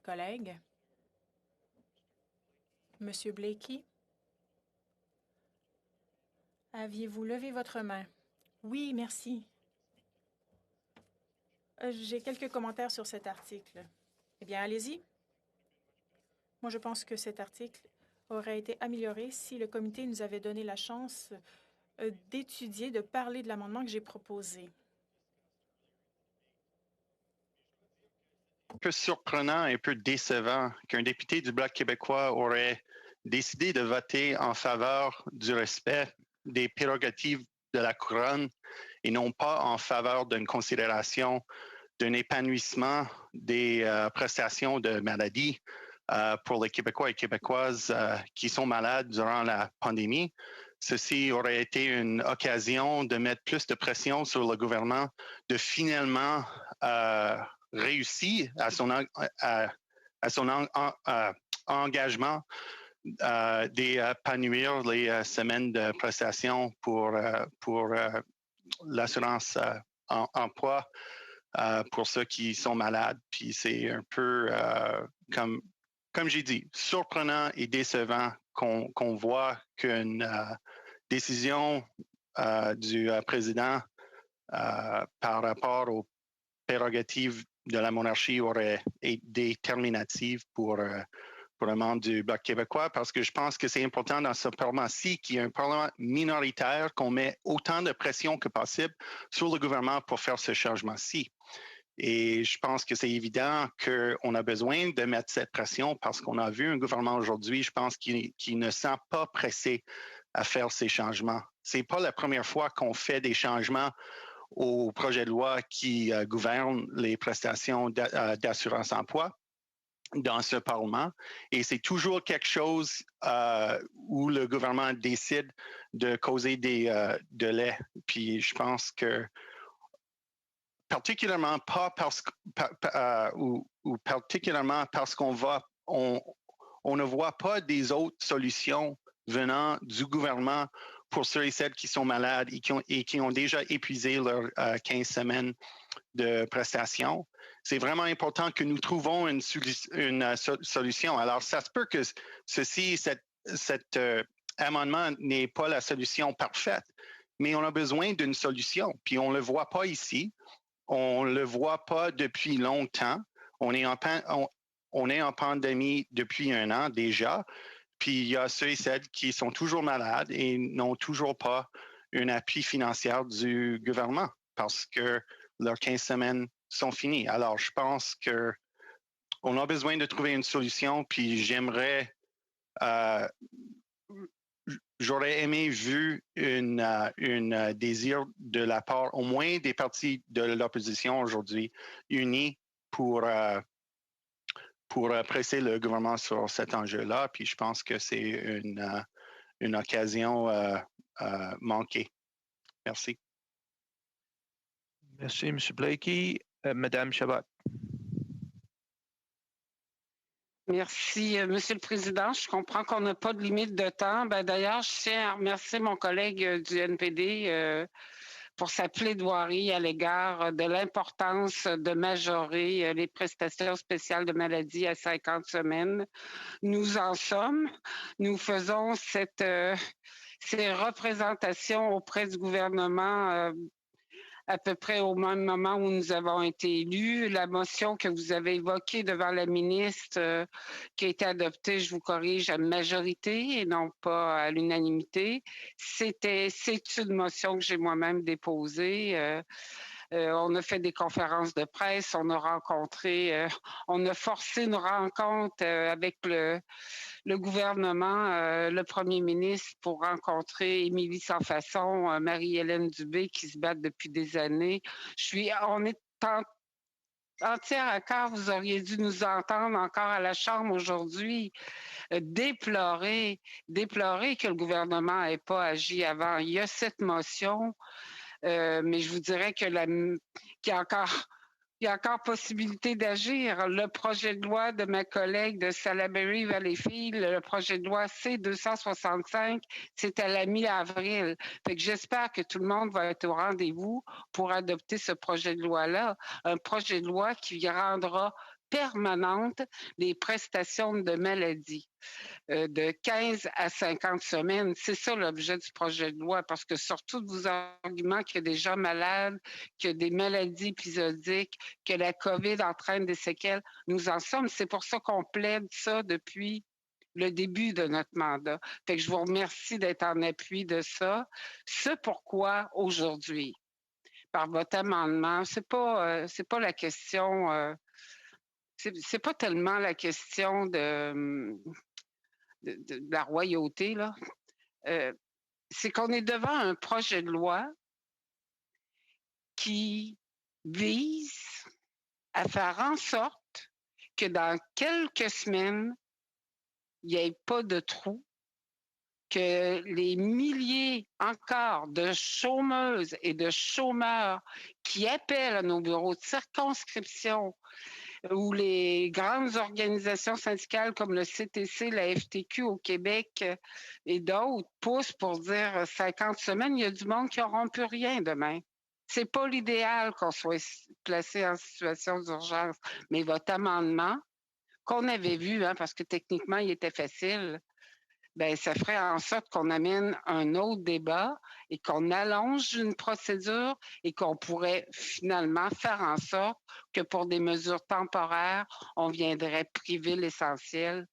chers collègues. Monsieur Blakey, aviez-vous levé votre main? Oui, merci. J'ai quelques commentaires sur cet article. Eh bien, allez-y. Moi, je pense que cet article aurait été amélioré si le comité nous avait donné la chance d'étudier, de parler de l'amendement que j'ai proposé. Un peu surprenant et un peu décevant qu'un député du Bloc québécois aurait décidé de voter en faveur du respect des prérogatives de la couronne et non pas en faveur d'une considération d'un épanouissement des prestations de maladie pour les Québécois et Québécoises qui sont malades durant la pandémie. Ceci aurait été une occasion de mettre plus de pression sur le gouvernement de finalement réussir à son engagement d'épanouir les semaines de prestations pour l'assurance emploi pour ceux qui sont malades. Puis c'est un peu, comme j'ai dit, surprenant et décevant qu'on voit qu'une décision du président par rapport aux prérogatives de la monarchie aurait été déterminative pour un membre du Bloc québécois, parce que je pense que c'est important dans ce Parlement-ci, qui est un Parlement minoritaire, qu'on met autant de pression que possible sur le gouvernement pour faire ce changement-ci. Et je pense que c'est évident qu'on a besoin de mettre cette pression parce qu'on a vu un gouvernement aujourd'hui, je pense, qui ne sent pas pressé à faire ces changements. C'est pas la première fois qu'on fait des changements au projet de loi qui gouverne les prestations d'assurance emploi dans ce Parlement. Et c'est toujours quelque chose où le gouvernement décide de causer de lait. Puis je pense que particulièrement pas parce ou particulièrement parce qu'on ne voit pas des autres solutions venant du gouvernement pour ceux et celles qui sont malades et qui ont déjà épuisé leurs 15 semaines de prestations. C'est vraiment important que nous trouvons une solution. Alors, ça se peut que cet amendement n'est pas la solution parfaite, mais on a besoin d'une solution. Puis on ne le voit pas ici. On ne le voit pas depuis longtemps. On est en pandémie depuis 1 an déjà. Puis il y a ceux et celles qui sont toujours malades et n'ont toujours pas un appui financier du gouvernement parce que leurs 15 semaines sont finies. Alors, je pense qu'on a besoin de trouver une solution. Puis j'aurais aimé vu une désir de la part au moins des partis de l'opposition aujourd'hui unis pour presser le gouvernement sur cet enjeu-là. Puis je pense que c'est une occasion manquée. Merci. Merci, M. Blakey. Madame Chabot. Merci, Monsieur le Président. Je comprends qu'on n'a pas de limite de temps. D'ailleurs, je tiens à remercier mon collègue du NPD pour sa plaidoirie à l'égard de l'importance de majorer les prestations spéciales de maladie à 50 semaines. Nous en sommes. Nous faisons ces représentations auprès du gouvernement à peu près au même moment où nous avons été élus. La motion que vous avez évoquée devant la ministre qui a été adoptée, je vous corrige, à majorité et non pas à l'unanimité, c'est une motion que j'ai moi-même déposée. On a fait des conférences de presse, on a forcé une rencontre avec le gouvernement, le premier ministre pour rencontrer Émilie Sans-Façon, Marie-Hélène Dubé qui se battent depuis des années. On est entière à cœur, vous auriez dû nous entendre encore à la Chambre aujourd'hui, déplorer que le gouvernement n'ait pas agi avant. Il y a cette motion. Mais je vous dirais qu'il y a encore possibilité d'agir. Le projet de loi de ma collègue de Salaberry Valleyfield, le projet de loi C-265, c'est à la mi-avril. Fait que j'espère que tout le monde va être au rendez-vous pour adopter ce projet de loi-là. Un projet de loi qui rendra permanente des prestations de maladie de 15 à 50 semaines. C'est ça l'objet du projet de loi, parce que surtout de vos arguments qu'il y a des gens malades, qu'il y a des maladies épisodiques, que la COVID entraîne des séquelles, nous en sommes. C'est pour ça qu'on plaide ça depuis le début de notre mandat. Fait que je vous remercie d'être en appui de ça. Ce pourquoi aujourd'hui, par votre amendement, c'est pas la question, c'est pas tellement la question de la royauté, là. C'est qu'on est devant un projet de loi qui vise à faire en sorte que dans quelques semaines, il n'y ait pas de trou, que les milliers encore de chômeuses et de chômeurs qui appellent à nos bureaux de circonscription ou les grandes organisations syndicales comme le CTC, la FTQ au Québec et d'autres poussent pour dire 50 semaines, il y a du monde qui n'auront plus rien demain. C'est pas l'idéal qu'on soit placé en situation d'urgence, mais votre amendement, qu'on avait vu, hein, parce que techniquement, il était facile, ben, ça ferait en sorte qu'on amène un autre débat et qu'on allonge une procédure et qu'on pourrait finalement faire en sorte que pour des mesures temporaires, on viendrait priver l'essentiel.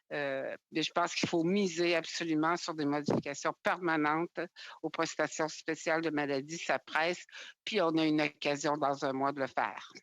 Mais je pense qu'il faut miser absolument sur des modifications permanentes aux prestations spéciales de maladie. Ça presse, puis on a une occasion dans un mois de le faire.